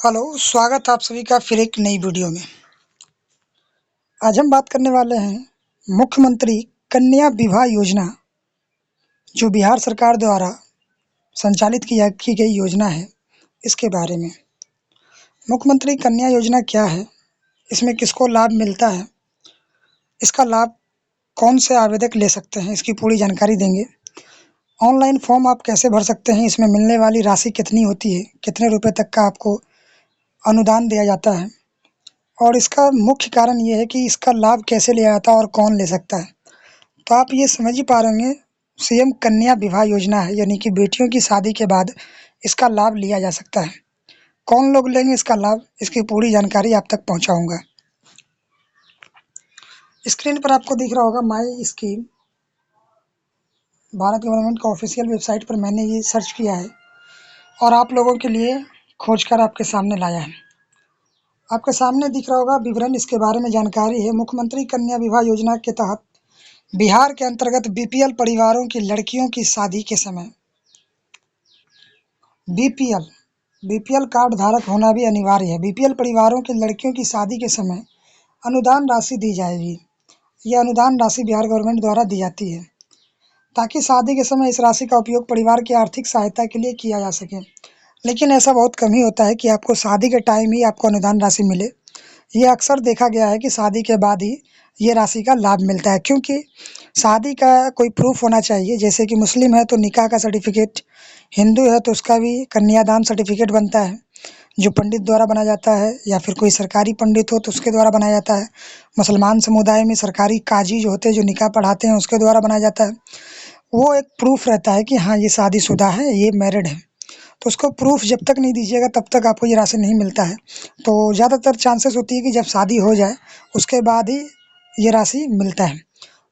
Hello, स्वागत है आप सभी का फिर एक नई वीडियो में। आज हम बात करने वाले हैं मुख्यमंत्री कन्या विवाह योजना, जो बिहार सरकार द्वारा संचालित की गई योजना है, इसके बारे में। मुख्यमंत्री कन्या योजना क्या है, इसमें किसको लाभ मिलता है, इसका लाभ कौन से आवेदक ले सकते हैं, इसकी पूरी जानकारी देंगे। ऑनलाइन फॉर्म आप कैसे भर सकते हैं, इसमें मिलने वाली राशि कितनी होती है, कितने रुपए तक का आपको अनुदान दिया जाता है, और इसका मुख्य कारण ये है कि इसका लाभ कैसे लिया जाता है और कौन ले सकता है। तो आप ये समझ ही पा रहे होंगे, सीएम कन्या विवाह योजना है, यानी कि बेटियों की शादी के बाद इसका लाभ लिया जा सकता है। कौन लोग लेंगे इसका लाभ, इसकी पूरी जानकारी आप तक पहुंचाऊंगा। स्क्रीन पर आपको दिख रहा होगा माई स्कीम, भारत गवर्नमेंट का ऑफिशियल वेबसाइट पर मैंने ये सर्च किया है और आप लोगों के लिए खोजकर आपके सामने लाया है। आपके सामने दिख रहा होगा विवरण, इसके बारे में जानकारी है। मुख्यमंत्री कन्या विवाह योजना के तहत बिहार के अंतर्गत बीपीएल परिवारों की लड़कियों की शादी के समय बीपीएल बीपीएल कार्ड धारक होना भी अनिवार्य है। बीपीएल परिवारों की लड़कियों की शादी के समय अनुदान राशि दी जाएगी। यह अनुदान राशि बिहार गवर्नमेंट द्वारा दी जाती है, ताकि शादी के समय इस राशि का उपयोग परिवार की आर्थिक सहायता के लिए किया जा सके। लेकिन ऐसा बहुत कम ही होता है कि आपको शादी के टाइम ही आपको अनुदान राशि मिले। ये अक्सर देखा गया है कि शादी के बाद ही ये राशि का लाभ मिलता है, क्योंकि शादी का कोई प्रूफ होना चाहिए। जैसे कि मुस्लिम है तो निकाह का सर्टिफिकेट, हिंदू है तो उसका भी कन्यादान सर्टिफिकेट बनता है, जो पंडित द्वारा बनाया जाता है, या फिर कोई सरकारी पंडित हो तो उसके द्वारा बनाया जाता है। मुसलमान समुदाय में सरकारी काजी जो होते हैं, जो निकाह पढ़ाते हैं, उसके द्वारा बनाया जाता है। वो एक प्रूफ रहता है कि हाँ, ये शादीशुदा है, ये मैरिड है। तो उसको प्रूफ जब तक नहीं दीजिएगा तब तक आपको ये राशि नहीं मिलता है। तो ज़्यादातर चांसेस होती है कि जब शादी हो जाए उसके बाद ही ये राशि मिलता है।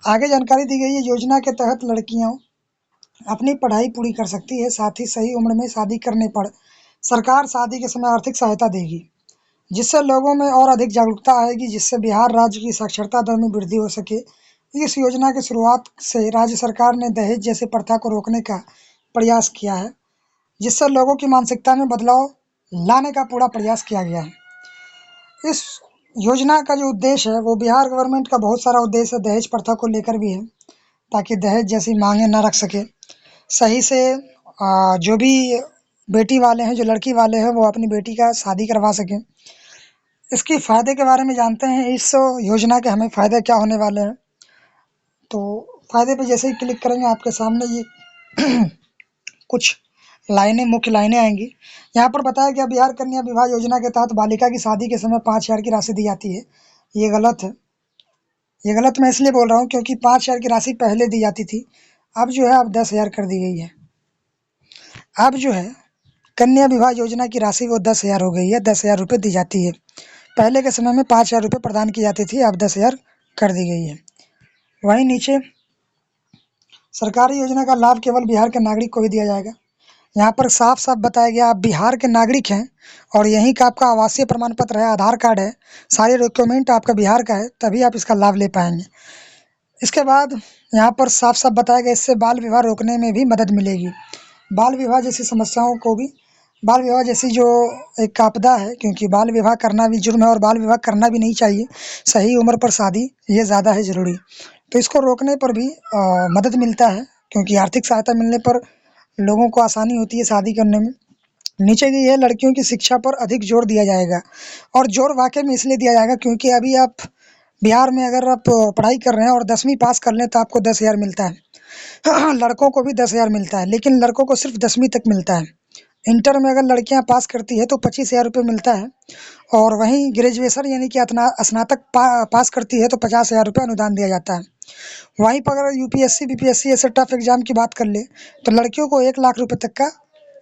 आगे जानकारी दी गई है, योजना के तहत लड़कियां अपनी पढ़ाई पूरी कर सकती है, साथ ही सही उम्र में शादी करने पर सरकार शादी के समय आर्थिक सहायता देगी, जिससे लोगों में और अधिक जागरूकता आएगी, जिससे बिहार राज्य की साक्षरता दर में वृद्धि हो सके। इस योजना की शुरुआत से राज्य सरकार ने दहेज जैसे प्रथा को रोकने का प्रयास किया है, जिससे लोगों की मानसिकता में बदलाव लाने का पूरा प्रयास किया गया है। इस योजना का जो उद्देश्य है, वो बिहार गवर्नमेंट का बहुत सारा उद्देश्य दहेज प्रथा को लेकर भी है, ताकि दहेज जैसी मांगे ना रख सके। सही से जो भी बेटी वाले हैं, जो लड़की वाले हैं, वो अपनी बेटी का शादी करवा सकें। इसके फ़ायदे के बारे में जानते हैं, इस योजना के हमें फ़ायदे क्या होने वाले हैं। तो फ़ायदे पे जैसे ही क्लिक करेंगे, आपके सामने ये कुछ लाइनें, मुख्य लाइनें आएंगी। यहाँ पर बताया गया, बिहार कन्या विवाह योजना के तहत बालिका की शादी के समय 5,000 की राशि दी जाती है। ये गलत है। ये गलत मैं इसलिए बोल रहा हूँ क्योंकि 5,000 की राशि पहले दी जाती थी, अब जो है अब 10,000 कर दी गई है। अब जो है कन्या विवाह योजना की राशि वो 10,000 हो गई है, 10,000 रुपये दी जाती है। पहले के समय में 5,000 रुपये प्रदान की जाती थी, अब 10,000 कर दी गई है। वहीं नीचे सरकारी योजना का लाभ केवल बिहार के नागरिक को ही दिया जाएगा। यहाँ पर साफ साफ बताया गया, आप बिहार के नागरिक हैं और यहीं का आपका आवासीय प्रमाण पत्र है, आधार कार्ड है, सारे डॉक्यूमेंट आपका बिहार का है, तभी आप इसका लाभ ले पाएंगे। इसके बाद यहाँ पर साफ साफ बताया गया, इससे बाल विवाह रोकने में भी मदद मिलेगी। बाल विवाह जैसी समस्याओं को भी, बाल विवाह जैसी जो एक आपदा है, क्योंकि बाल विवाह करना भी जुर्म है और बाल विवाह करना भी नहीं चाहिए। सही उम्र पर शादी ये ज़्यादा है ज़रूरी। तो इसको रोकने पर भी मदद मिलता है, क्योंकि आर्थिक सहायता मिलने पर लोगों को आसानी होती है शादी करने में। नीचे की है, लड़कियों की शिक्षा पर अधिक जोर दिया जाएगा, और जोर वाकई में इसलिए दिया जाएगा क्योंकि अभी आप बिहार में अगर आप पढ़ाई कर रहे हैं और 10वीं पास कर लें तो आपको 10,000 मिलता है। लड़कों को भी 10,000 मिलता है, लेकिन लड़कों को सिर्फ 10वीं तक मिलता है। इंटर में अगर लड़कियां पास करती है तो 25,000 रुपये मिलता है, और वहीं ग्रेजुएशन यानी कि स्नातक पास करती है तो 50,000 रुपये अनुदान दिया जाता है। वहीं पर अगर यूपीएससी बीपीएससी ऐसे टफ एग्जाम की बात कर ले तो लड़कियों को 1,00,000 रुपये तक का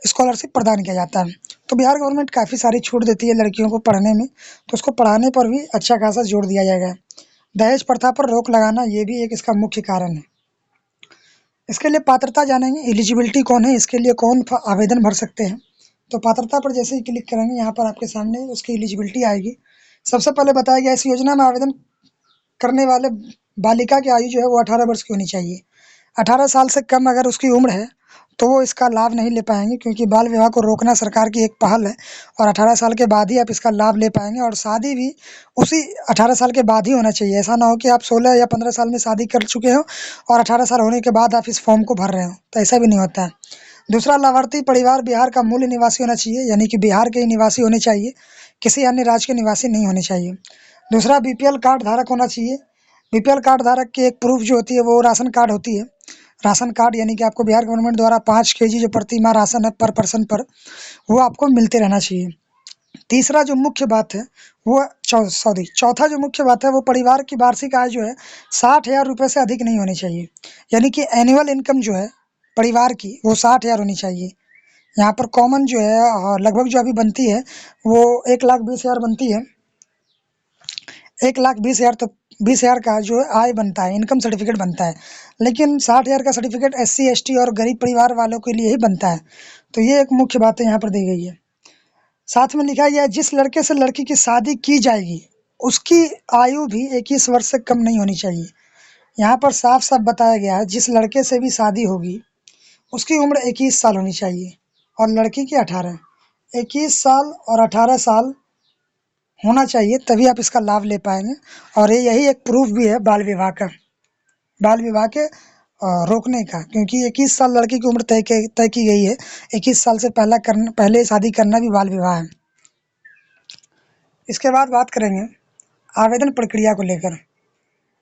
स्कॉलरशिप प्रदान किया जाता है। तो बिहार गवर्नमेंट काफ़ी सारी छूट देती है लड़कियों को पढ़ने में, तो उसको पढ़ाने पर भी अच्छा खासा जोर दिया जाएगा। दहेज प्रथा पर रोक लगाना, ये भी एक इसका मुख्य कारण है। इसके लिए पात्रता जानेंगे, एलिजिबिलिटी कौन है, इसके लिए कौन आवेदन भर सकते हैं। तो पात्रता पर जैसे ही क्लिक करेंगे, यहाँ पर आपके सामने उसकी एलिजिबिलिटी आएगी। सबसे पहले बताया गया, इस योजना में आवेदन करने वाले बालिका की आयु जो है वो 18 वर्ष की होनी चाहिए। 18 साल से कम अगर उसकी उम्र है तो वो इसका लाभ नहीं ले पाएंगे, क्योंकि बाल विवाह को रोकना सरकार की एक पहल है और 18 साल के बाद ही आप इसका लाभ ले पाएंगे। और शादी भी उसी 18 साल के बाद ही होना चाहिए। ऐसा ना हो कि आप 16 या 15 साल में शादी कर चुके हो और 18 साल होने के बाद आप इस फॉर्म को भर रहे हो, तो ऐसा भी नहीं होता है। दूसरा, लाभार्थी परिवार बिहार का मूल निवासी होना चाहिए, यानी कि बिहार के ही निवासी होने चाहिए, किसी अन्य राज्य के निवासी नहीं होने चाहिए। दूसरा, बीपीएल कार्ड धारक होना चाहिए। बीपीएल कार्ड धारक की एक प्रूफ जो होती है वो राशन कार्ड होती है। राशन कार्ड यानी कि आपको बिहार गवर्नमेंट द्वारा 5 केजी जो प्रति माह राशन है पर पर्सन पर, वो आपको मिलते रहना चाहिए। तीसरा जो मुख्य बात है वो चौथा जो मुख्य बात है वो परिवार की वार्षिक आय जो है 60,000 रुपये से अधिक नहीं होनी चाहिए। यानी कि एनुअल इनकम जो है परिवार की वो 60,000 होनी चाहिए। यहाँ पर कॉमन जो है लगभग जो अभी बनती है वो 1,20,000 बनती है। 1,20,000 तो 20,000 का जो आय बनता है, इनकम सर्टिफिकेट बनता है, लेकिन 60,000 का सर्टिफिकेट SC ST और गरीब परिवार वालों के लिए ही बनता है। तो ये एक मुख्य बात यहाँ पर दी गई है। साथ में लिखा गया है, जिस लड़के से लड़की की शादी की जाएगी उसकी आयु भी 21 वर्ष से कम नहीं होनी चाहिए। यहाँ पर साफ साफ बताया गया है, जिस लड़के से भी शादी होगी उसकी उम्र 21 साल होनी चाहिए और लड़की की 18। 21 साल और 18 साल होना चाहिए, तभी आप इसका लाभ ले पाएंगे। और यही एक प्रूफ भी है बाल विवाह का, बाल विवाह के रोकने का, क्योंकि 21 साल लड़की की उम्र तय की गई है। 21 साल से पहले शादी करना भी बाल विवाह है। इसके बाद बात करेंगे आवेदन प्रक्रिया को लेकर।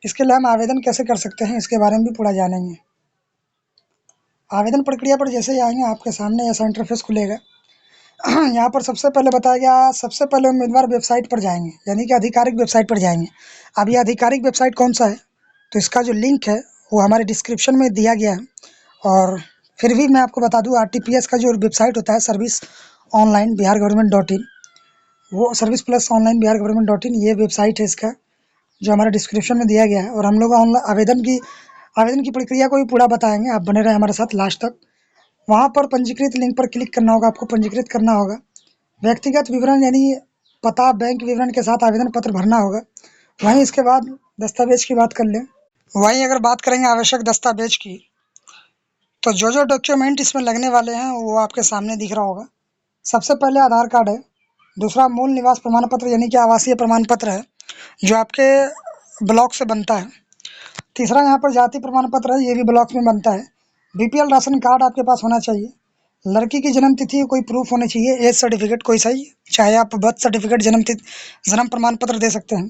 इसके लिए हम आवेदन कैसे कर सकते हैं इसके बारे में भी पूरा जानेंगे। आवेदन प्रक्रिया पर जैसे ही आएंगे आपके सामने ऐसा इंटरफेस खुलेगा। यहाँ पर सबसे पहले बताया गया, सबसे पहले उम्मीदवार वेबसाइट पर जाएंगे, यानी कि आधिकारिक वेबसाइट पर जाएंगे। अब ये आधिकारिक वेबसाइट कौन सा है, तो इसका जो लिंक है वो हमारे डिस्क्रिप्शन में दिया गया है। और फिर भी मैं आपको बता दूं, RTPS का जो वेबसाइट होता है, service online Bihar government .in, वो service plus online Bihar government .in, ये वेबसाइट है इसका, जो हमारे डिस्क्रिप्शन में दिया गया है। और हम लोग आवेदन की प्रक्रिया को भी पूरा बताएंगे, आप बने रहे हमारे साथ लास्ट तक। वहाँ पर पंजीकृत लिंक पर क्लिक करना होगा, आपको पंजीकृत करना होगा। व्यक्तिगत विवरण यानी पता, बैंक विवरण के साथ आवेदन पत्र भरना होगा। वहीं इसके बाद दस्तावेज की बात कर लें। वहीं अगर बात करेंगे आवश्यक दस्तावेज की, तो जो डॉक्यूमेंट इसमें लगने वाले हैं वो आपके सामने दिख रहा होगा। सबसे पहले आधार कार्ड है। दूसरा, मूल निवास प्रमाण पत्र यानी कि आवासीय प्रमाण पत्र है, जो आपके ब्लॉक से बनता है। तीसरा, यहाँ पर जाति प्रमाण पत्र है, ये भी ब्लॉक में बनता है। BPL राशन कार्ड आपके पास होना चाहिए। लड़की की जन्म तिथि कोई प्रूफ होनी चाहिए, एज सर्टिफिकेट कोई सही, चाहे आप बर्थ सर्टिफिकेट, जन्म प्रमाण पत्र दे सकते हैं।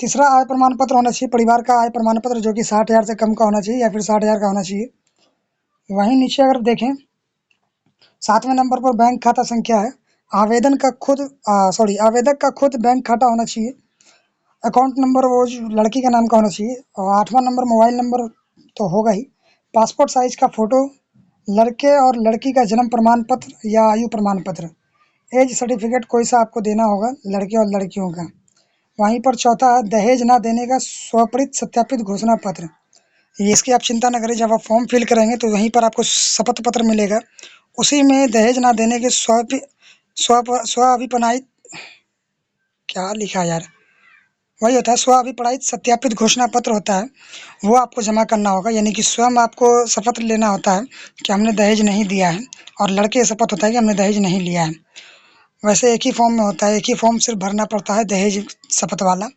तीसरा, आय प्रमाण पत्र होना चाहिए, परिवार का आय प्रमाण पत्र, जो कि 60,000 से कम का होना चाहिए या फिर 60,000 का होना चाहिए। वहीं नीचे अगर देखें, 7वें नंबर पर बैंक खाता संख्या है। आवेदक का खुद बैंक खाता होना चाहिए। अकाउंट नंबर वो लड़की का नाम का होना चाहिए। और 8वां नंबर मोबाइल नंबर तो होगा ही। पासपोर्ट साइज का फोटो, लड़के और लड़की का जन्म प्रमाण पत्र या आयु प्रमाण पत्र, एज सर्टिफिकेट कोई सा आपको देना होगा लड़के और लड़कियों का। वहीं पर चौथा है, दहेज ना देने का स्वपरित सत्यापित घोषणा पत्र। ये इसकी आप चिंता न करें, जब आप फॉर्म फिल करेंगे तो वहीं पर आपको शपथ पत्र मिलेगा, उसी में दहेज ना देने के स्व अभिपनायित, क्या लिखा है यार, वही होता है, स्व अभिप्रायित सत्यापित घोषणा पत्र होता है, वो आपको जमा करना होगा। यानी कि स्वयं आपको शपथ लेना होता है कि हमने दहेज नहीं दिया है, और लड़के शपथ होता है कि हमने दहेज नहीं लिया है। वैसे एक ही फॉर्म में होता है, एक ही फॉर्म सिर्फ भरना पड़ता है, दहेज शपथ वाला,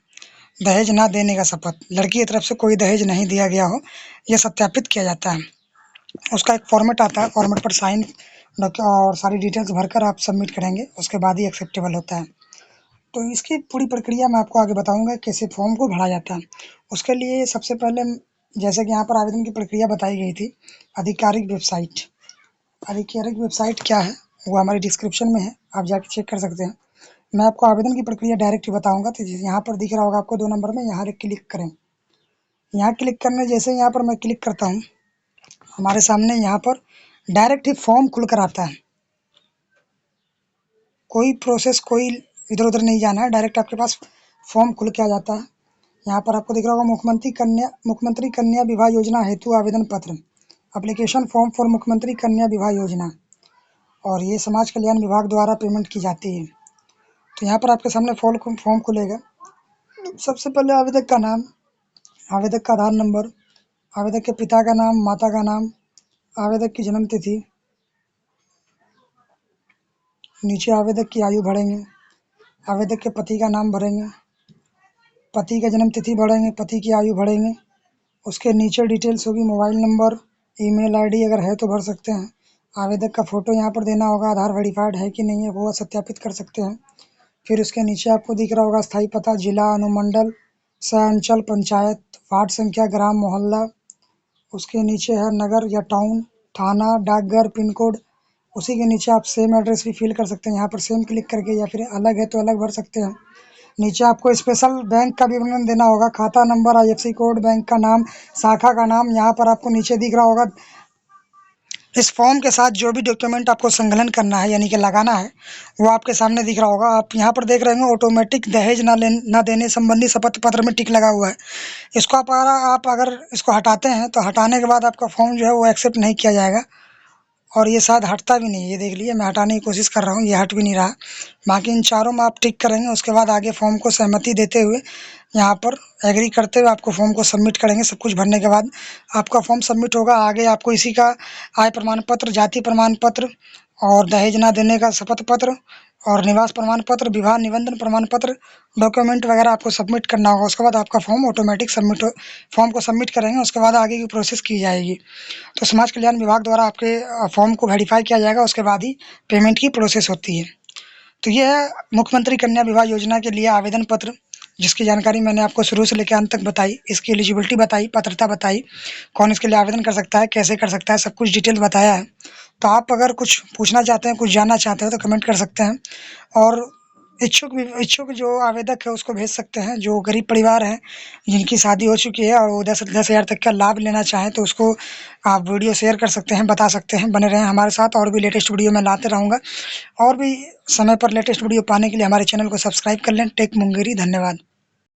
दहेज ना देने का शपथ, लड़की की तरफ से कोई दहेज नहीं दिया गया हो, यह सत्यापित किया जाता है। उसका एक फॉर्मेट आता है, फॉर्मेट पर साइन और सारी डिटेल्स भरकर आप सबमिट करेंगे, उसके बाद ही एक्सेप्टेबल होता है। तो इसकी पूरी प्रक्रिया मैं आपको आगे बताऊंगा कैसे फॉर्म को भरा जाता है। उसके लिए सबसे पहले, जैसे कि यहाँ पर आवेदन की प्रक्रिया बताई गई थी, आधिकारिक वेबसाइट। आधिकारिक वेबसाइट क्या है वो हमारी डिस्क्रिप्शन में है, आप जाके चेक कर सकते हैं। मैं आपको आवेदन की प्रक्रिया डायरेक्ट बताऊंगा। तो यहाँ पर दिख रहा होगा आपको 2 नंबर में, यहाँ क्लिक करें। यहाँ क्लिक करने जैसे यहाँ पर मैं क्लिक करता हूँ, हमारे सामने यहाँ पर डायरेक्ट ही फॉर्म खुलकर आता है। कोई प्रोसेस, कोई इधर उधर नहीं जाना है, डायरेक्ट आपके पास फॉर्म खुल के आ जाता है। यहाँ पर आपको दिख रहा होगा मुख्यमंत्री कन्या विवाह योजना हेतु आवेदन पत्र, एप्लीकेशन फॉर्म फॉर मुख्यमंत्री कन्या विवाह योजना, और ये समाज कल्याण विभाग द्वारा पेमेंट की जाती है। तो यहाँ पर आपके सामने फॉर्म खुलेगा। सबसे पहले आवेदक का नाम, आवेदक का आधार नंबर, आवेदक के पिता का नाम, माता का नाम, आवेदक की जन्म तिथि, नीचे आवेदक की आयु भरेंगे, आवेदक के पति का नाम भरेंगे, पति का जन्म तिथि भरेंगे, पति की आयु भरेंगे। उसके नीचे डिटेल्स होगी, मोबाइल नंबर, ईमेल आईडी अगर है तो भर सकते हैं। आवेदक का फ़ोटो यहाँ पर देना होगा, आधार वेरीफाइड है कि नहीं है वो सत्यापित कर सकते हैं। फिर उसके नीचे आपको दिख रहा होगा स्थायी पता, जिला, अनुमंडल, सह अंचल, पंचायत, वार्ड संख्या, ग्राम, मोहल्ला। उसके नीचे है नगर या टाउन, थाना, डाकघर, पिन कोड। उसी के नीचे आप सेम एड्रेस भी फिल कर सकते हैं, यहाँ पर सेम क्लिक करके, या फिर अलग है तो अलग भर सकते हैं। नीचे आपको स्पेशल बैंक का विवरण देना होगा, खाता नंबर, आईएफएससी कोड, बैंक का नाम, शाखा का नाम। यहाँ पर आपको नीचे दिख रहा होगा। इस फॉर्म के साथ जो भी डॉक्यूमेंट आपको संकलन करना है यानी कि लगाना है वो आपके सामने दिख रहा होगा। आप यहाँ पर देख रहे होंगे ऑटोमेटिक दहेज ना देने संबंधी शपथ पत्र में टिक लगा हुआ है। इसको आप अगर इसको हटाते हैं तो हटाने के बाद आपका फॉर्म जो है वो एक्सेप्ट नहीं किया जाएगा, और ये शायद हटता भी नहीं है। ये देख लीजिए, मैं हटाने की कोशिश कर रहा हूँ, ये हट भी नहीं रहा। बाकी इन चारों में आप टिक करेंगे, उसके बाद आगे फॉर्म को सहमति देते हुए यहाँ पर एग्री करते हुए आपको फॉर्म को सबमिट करेंगे। सब कुछ भरने के बाद आपका फॉर्म सबमिट होगा। आगे आपको इसी का आय प्रमाण पत्र, जाति प्रमाण पत्र और दहेज ना देने का शपथ पत्र और निवास प्रमाण पत्र, विवाह निबंधन प्रमाण पत्र, डॉक्यूमेंट वगैरह आपको सबमिट करना होगा। उसके बाद आपका फॉर्म ऑटोमेटिक फॉर्म को सबमिट करेंगे, उसके बाद आगे की प्रोसेस की जाएगी। तो समाज कल्याण विभाग द्वारा आपके फॉर्म को वेरीफाई किया जाएगा, उसके बाद ही पेमेंट की प्रोसेस होती है। तो ये है मुख्यमंत्री कन्या विवाह योजना के लिए आवेदन पत्र, जिसकी जानकारी मैंने आपको शुरू से लेकर अंत तक बताई। इसकी एलिजिबिलिटी बताई, पात्रता बताई, कौन इसके लिए आवेदन कर सकता है, कैसे कर सकता है, सब कुछ डिटेल बताया है। तो आप अगर कुछ पूछना चाहते हैं, कुछ जानना चाहते हैं तो कमेंट कर सकते हैं। और इच्छुक जो आवेदक है उसको भेज सकते हैं। जो गरीब परिवार हैं जिनकी शादी हो चुकी है और वो 10,000 तक का लाभ लेना चाहें तो उसको आप वीडियो शेयर कर सकते हैं, बता सकते हैं। बने रहें हमारे साथ, और भी लेटेस्ट वीडियो मैं लाते रहूँगा। और भी समय पर लेटेस्ट वीडियो पाने के लिए हमारे चैनल को सब्सक्राइब कर लें। टेक मुंगेरी। धन्यवाद।